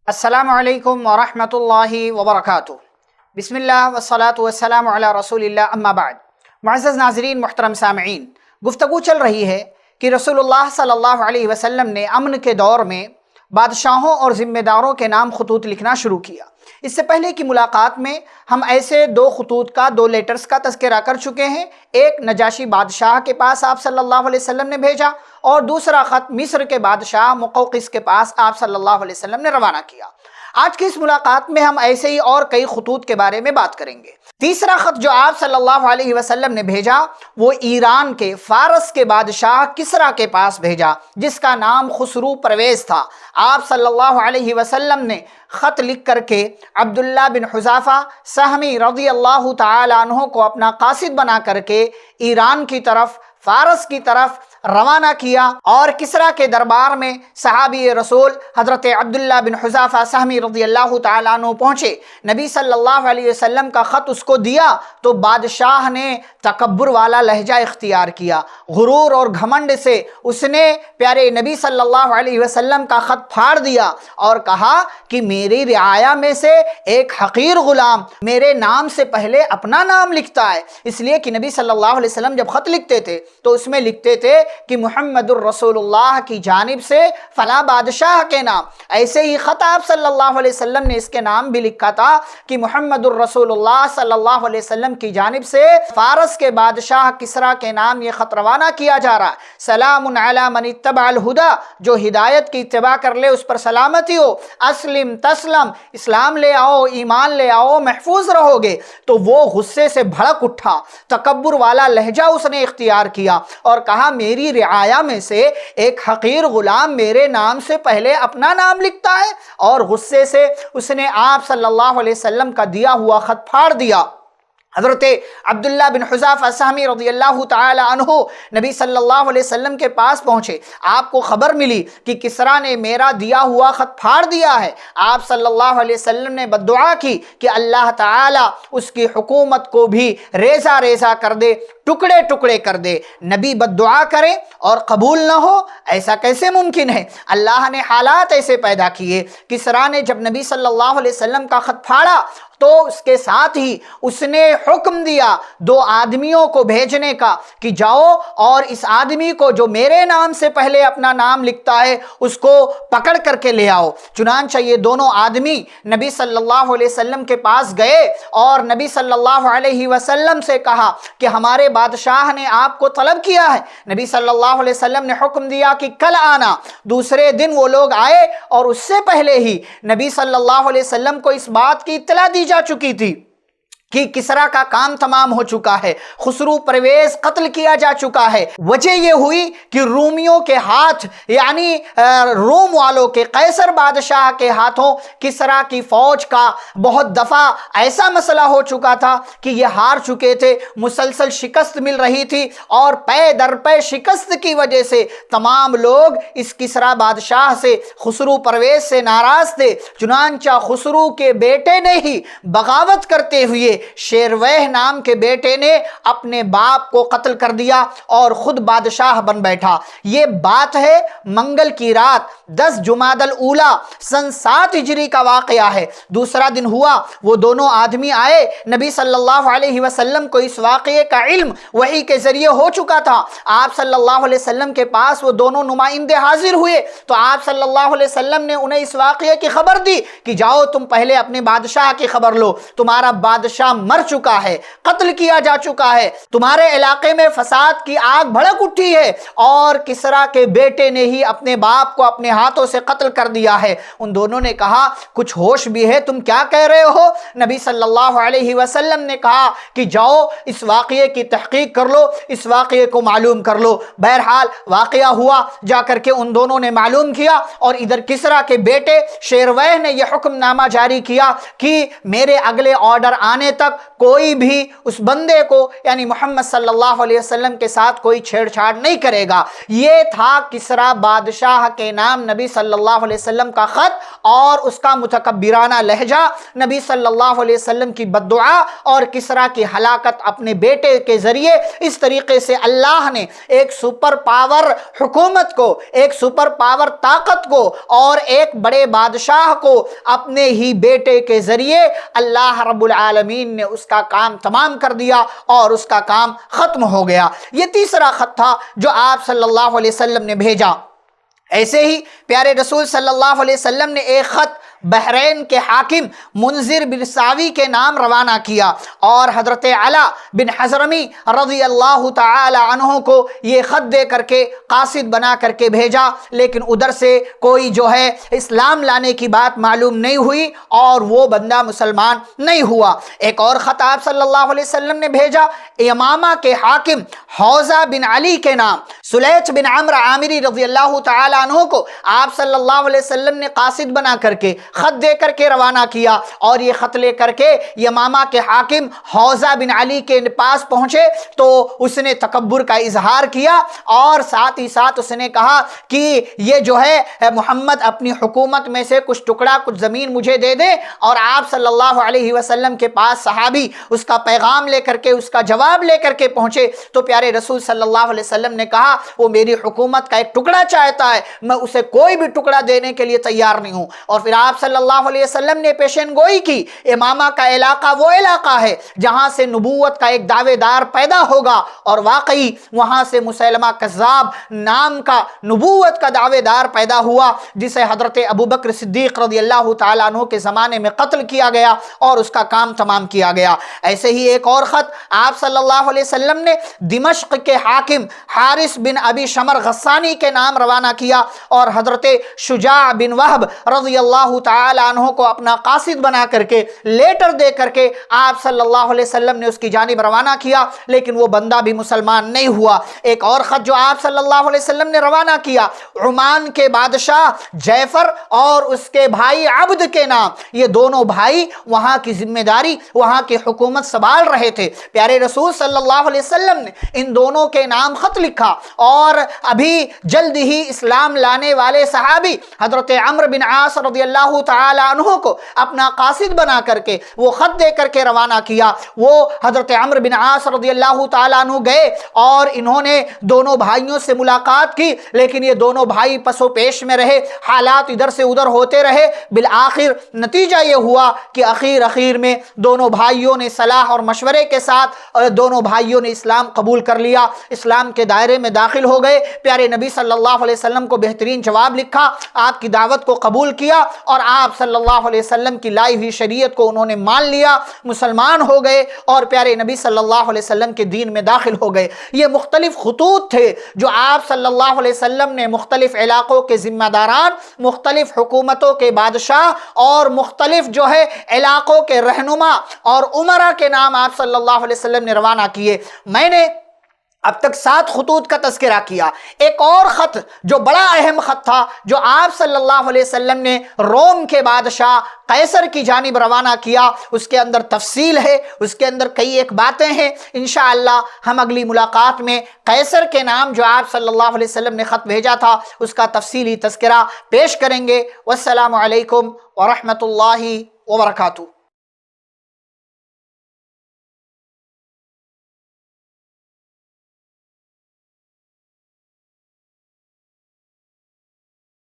السلام علیکم ورحمۃ اللہ وبرکاتہ۔ بسم اللہ والصلاة والسلام علی رسول اللہ، اما بعد۔ معزز ناظرین، محترم سامعین، گفتگو چل رہی ہے کہ رسول اللہ صلی اللہ علیہ وسلم نے امن کے دور میں بادشاہوں اور ذمہ داروں کے نام خطوط لکھنا شروع کیا۔ اس سے پہلے کی ملاقات میں ہم ایسے دو خطوط کا، دو لیٹرز کا تذکرہ کر چکے ہیں۔ ایک نجاشی بادشاہ کے پاس آپ صلی اللہ علیہ وسلم نے بھیجا، اور دوسرا خط مصر کے بادشاہ مقوقس کے پاس آپ صلی اللہ علیہ وسلم نے روانہ کیا۔ آج کی اس ملاقات میں ہم ایسے ہی اور کئی خطوط کے بارے میں بات کریں گے۔ تیسرا خط جو آپ صلی اللہ علیہ وسلم نے بھیجا وہ ایران کے فارس کے بادشاہ کسریٰ کے پاس بھیجا، جس کا نام خسرو پرویز تھا۔ آپ صلی اللہ علیہ وسلم نے خط لکھ کر کے عبداللہ بن حذافہ سہمی رضی اللہ تعالی عنہ کو اپنا قاصد بنا کر کے ایران کی طرف، فارس کی طرف روانہ کیا، اور کسریٰ کے دربار میں صحابی رسول حضرت عبداللہ بن حذافہ سہمی رضی اللہ تعالیٰ عنہ پہنچے۔ نبی صلی اللہ علیہ وسلم کا خط اس کو دیا تو بادشاہ نے تکبر والا لہجہ اختیار کیا، غرور اور گھمنڈ سے اس نے پیارے نبی صلی اللہ علیہ وسلم کا خط پھاڑ دیا اور کہا کہ میری رعایا میں سے ایک حقیر غلام میرے نام سے پہلے اپنا نام لکھتا ہے۔ اس لیے کہ نبی صلی اللہ علیہ وسلم جب خط لکھتے تھے تو اس میں لکھتے تھے کہ محمد الرسول اللہ کی جانب سے فلاں بادشاہ کے نام۔ ایسے ہی خط آپ صلی اللہ علیہ وسلم نے اس کے نام بھی لکھا تھا کہ محمد الرسول اللہ صلی اللہ علیہ وسلم کی جانب سے فارس کے بادشاہ کسریٰ کے نام یہ خط روانہ کیا جا رہا ہے۔ سلام علی من اتبع الہدی، جو ہدایت کی اتباع کر لے اس پر سلامتی ہو۔ اسلم تسلم، اسلام لے آؤ، ایمان لے آؤ، محفوظ رہو گے۔ تو وہ غصے سے بھڑک اٹھا، تکبر والا لہجہ اس نے اختیار کیا اور کہا میری رعایا میں سے ایک حقیر غلام میرے نام سے پہلے اپنا نام لکھتا ہے، اور غصے سے اس نے آپ صلی اللہ علیہ وسلم کا دیا ہوا خط پھاڑ دیا۔ حضرت عبداللہ بن حذافہ سہمی رضی اللہ تعالی عنہ نبی صلی اللہ علیہ وسلم کے پاس پہنچے۔ آپ کو خبر ملی کہ کسریٰ نے میرا دیا ہوا خط پھاڑ دیا ہے۔ آپ صلی اللہ علیہ وسلم نے بددعا کی کہ اللہ تعالی اس کی حکومت کو بھی ریزہ ریزہ کر دے، ٹکڑے ٹکڑے کر دے۔ نبی بددعا کرے اور قبول نہ ہو، ایسا کیسے ممکن ہے؟ اللہ نے حالات ایسے پیدا کیے۔ کسریٰ نے جب نبی صلی اللہ علیہ وسلم کا خط پھاڑا تو اس کے ساتھ ہی اس نے حکم دیا دو آدمیوں کو بھیجنے کا کہ جاؤ اور اس آدمی کو جو میرے نام سے پہلے اپنا نام لکھتا ہے اس کو پکڑ کر کے لے آؤ۔ چنانچہ یہ دونوں آدمی نبی صلی اللہ علیہ وسلم کے پاس گئے اور نبی صلی اللہ علیہ وسلم سے کہا کہ ہمارے بادشاہ نے آپ کو طلب کیا ہے۔ نبی صلی اللہ علیہ وسلم نے حکم دیا کہ کل آنا۔ دوسرے دن وہ لوگ آئے اور اس سے پہلے ہی نبی صلی اللہ علیہ وسلم کو اس بات کی اطلاع دی جا چکی تھی کہ کسریٰ کا کام تمام ہو چکا ہے، خسرو پرویز قتل کیا جا چکا ہے۔ وجہ یہ ہوئی کہ رومیوں کے ہاتھ، یعنی روم والوں کے، قیصر بادشاہ کے ہاتھوں کسریٰ کی فوج کا بہت دفعہ ایسا مسئلہ ہو چکا تھا کہ یہ ہار چکے تھے، مسلسل شکست مل رہی تھی، اور پے در پے شکست کی وجہ سے تمام لوگ اس کسریٰ بادشاہ سے، خسرو پرویز سے ناراض تھے۔ چنانچہ خسرو کے بیٹے نے ہی بغاوت کرتے ہوئے شیرویہ نام کے بیٹے نے اپنے باپ کو قتل کر دیا اور خود بادشاہ بن بیٹھا۔ یہ بات ہے منگل کی رات 10 جمادی الاولیٰ سن 7 ہجری کا واقعہ ہے۔ دوسرا دن ہوا، وہ دونوں آدمی آئے، نبی صلی اللہ علیہ وسلم کو اس واقعے کا علم وحی کے ذریعے ہو چکا تھا۔ آپ صلی اللہ علیہ وسلم کے پاس وہ دونوں نمائندے حاضر ہوئے تو آپ صلی اللہ علیہ وسلم نے انہیں اس واقعے کی خبر دی کہ جاؤ تم پہلے اپنے بادشاہ کی خبر لو، تمہارا بادشاہ مر چکا ہے، قتل کیا جا چکا ہے، تمہارے علاقے میں فساد کی آگ بھڑک اٹھی ہے، اور کسریٰ کے بیٹے نے ہی اپنے باپ کو اپنے ہاتھوں سے قتل کر دیا ہے۔ ان دونوں نے کہا کچھ ہوش بھی ہے، تم کیا کہہ رہے ہو؟ نبی صلی اللہ علیہ وسلم نے کہا کہ جاؤ اس واقعے کی تحقیق کر لو، اس واقعے کو معلوم کر لو۔ بہرحال واقعہ ہوا، جا کر کے ان دونوں نے معلوم کیا، اور ادھر کسریٰ کے بیٹے شیرویہ نے یہ حکم نامہ جاری کیا کہ میرے اگلے آرڈر آنے تک کوئی بھی اس بندے کو، یعنی محمد صلی اللہ علیہ وسلم کے ساتھ کوئی چھیڑ چھاڑ نہیں کرے گا۔ یہ تھا کسریٰ بادشاہ کے نام نبی صلی اللہ علیہ وسلم کا خط، اور اس کا متکبرانہ لہجہ، نبی صلی اللہ علیہ وسلم کی بد دعا اور کسریٰ کی ہلاکت اپنے بیٹے کے ذریعے، اس طریقے سے اللہ نے ایک سپر پاور حکومت کو، ایک سپر پاور طاقت کو اور ایک بڑے بادشاہ کو اپنے ہی بیٹے کے ذریعے اللہ رب العالمین نے اس کا کام تمام کر دیا اور اس کا کام ختم ہو گیا۔ یہ تیسرا خط تھا جو آپ صلی اللہ علیہ وسلم نے بھیجا۔ ایسے ہی پیارے رسول صلی اللہ علیہ وسلم نے ایک خط بحرین کے حاکم منذر بن ساوی کے نام روانہ کیا اور حضرت علا بن حضرمی رضی اللہ تعالی عنہ کو یہ خط دے کر کے قاصد بنا کر کے بھیجا، لیکن ادھر سے کوئی جو ہے اسلام لانے کی بات معلوم نہیں ہوئی اور وہ بندہ مسلمان نہیں ہوا۔ ایک اور خط آپ صلی اللہ علیہ وسلم نے بھیجا یمامہ کے حاکم حوزہ بن علی کے نام، سلیچ بن عمرو عامری رضی اللہ تعالی عنہ کو آپ صلی اللہ علیہ وسلم نے قاصد بنا کر کے خط دے کر کے روانہ کیا، اور یہ خط لے کر کے یمامہ کے حاکم حوزہ بن علی کے پاس پہنچے تو اس نے تکبر کا اظہار کیا اور ساتھ ہی ساتھ اس نے کہا کہ یہ جو ہے محمد اپنی حکومت میں سے کچھ ٹکڑا کچھ زمین مجھے دے دے، اور آپ صلی اللہ علیہ وسلم کے پاس صحابی اس کا پیغام لے کر کے، اس کا جواب لے کر کے پہنچے تو پیارے رسول صلی اللہ علیہ وسلم نے کہا وہ میری حکومت کا ایک ٹکڑا چاہتا ہے، میں اسے کوئی بھی ٹکڑا دینے کے لیے تیار نہیں ہوں۔ اور پھر آپ صلی اللہ علیہ وسلم نے پیشن گوئی کی، امامہ کا علاقہ وہ علاقہ ہے جہاں سے نبوت کا ایک دعوے دار پیدا ہوگا، اور واقعی وہاں سے مسیلمہ کذاب نام کا نبوت کا دعوے دار پیدا ہوا، جسے حضرت ابوبکر صدیق رضی اللہ تعالیٰ عنہ کے زمانے میں قتل کیا گیا اور اس کا کام تمام کیا گیا۔ ایسے ہی ایک اور خط آپ صلی اللہ علیہ وسلم نے دمشق کے حاکم حارث بن ابی شمر غسانی کے نام روانہ کیا اور حضرت شجاع بن وہب رضی اللہ تعالی عنہ کو اپنا قاصد بنا کر کے لیٹر دے کر کے آپ صلی اللہ علیہ وسلم نے اس کی جانب روانہ کیا، لیکن وہ بندہ بھی مسلمان نہیں ہوا۔ ایک اور خط جو آپ صلی اللہ علیہ وسلم نے روانہ کیا عمان کے بادشاہ جعفر اور اس کے بھائی عبد کے نام، یہ دونوں بھائی وہاں کی ذمہ داری، وہاں کی حکومت سنبھال رہے تھے۔ پیارے رسول صلی اللہ علیہ وسلم نے ان دونوں کے نام خط لکھا اور ابھی جلد ہی اسلام لانے والے صحابی حضرت عمرو بن عاص رضی اللہ تعالی عنہ کو اپنا قاصد بنا کر کے وہ خط دے کر کے روانہ کیا۔ وہ حضرت عمرو بن عاص رضی اللہ تعالی عنہ گئے اور انہوں نے دونوں بھائیوں سے ملاقات کی، لیکن یہ دونوں بھائی پس و پیش میں رہے، حالات ادھر سے ادھر ہوتے رہے، بالآخر نتیجہ یہ ہوا کہ اخیر میں دونوں بھائیوں نے صلاح اور مشورے کے ساتھ دونوں بھائیوں نے اسلام قبول کر لیا، اسلام کے دائرے میں داخل ہو گئے۔ پیارے نبی صلی اللہ علیہ وسلم کو بہترین جواب لکھا، آپ کی دعوت کو قبول کیا اور آپ صلی اللہ علیہ وسلم کی لائی ہوئی شریعت کو انہوں نے مان لیا، مسلمان ہو گئے اور پیارے نبی صلی اللہ علیہ وسلم کے دین میں داخل ہو گئے۔ یہ مختلف خطوط تھے جو آپ صلی اللہ علیہ وسلم نے مختلف علاقوں کے ذمہ داران، مختلف حکومتوں کے بادشاہ اور مختلف جو ہے علاقوں کے رہنما اور امراء کے نام آپ صلی اللہ علیہ وسلم نے روانہ کیے۔ میں نے اب تک 7 خطوط کا تذکرہ کیا۔ ایک اور خط جو بڑا اہم خط تھا جو آپ صلی اللہ علیہ وسلم نے روم کے بادشاہ قیصر کی جانب روانہ کیا، اس کے اندر تفصیل ہے، اس کے اندر کئی ایک باتیں ہیں۔ انشاءاللہ ہم اگلی ملاقات میں قیصر کے نام جو آپ صلی اللہ علیہ وسلم نے خط بھیجا تھا اس کا تفصیلی تذکرہ پیش کریں گے۔ والسلام علیکم ورحمۃ اللہ وبرکاتہ۔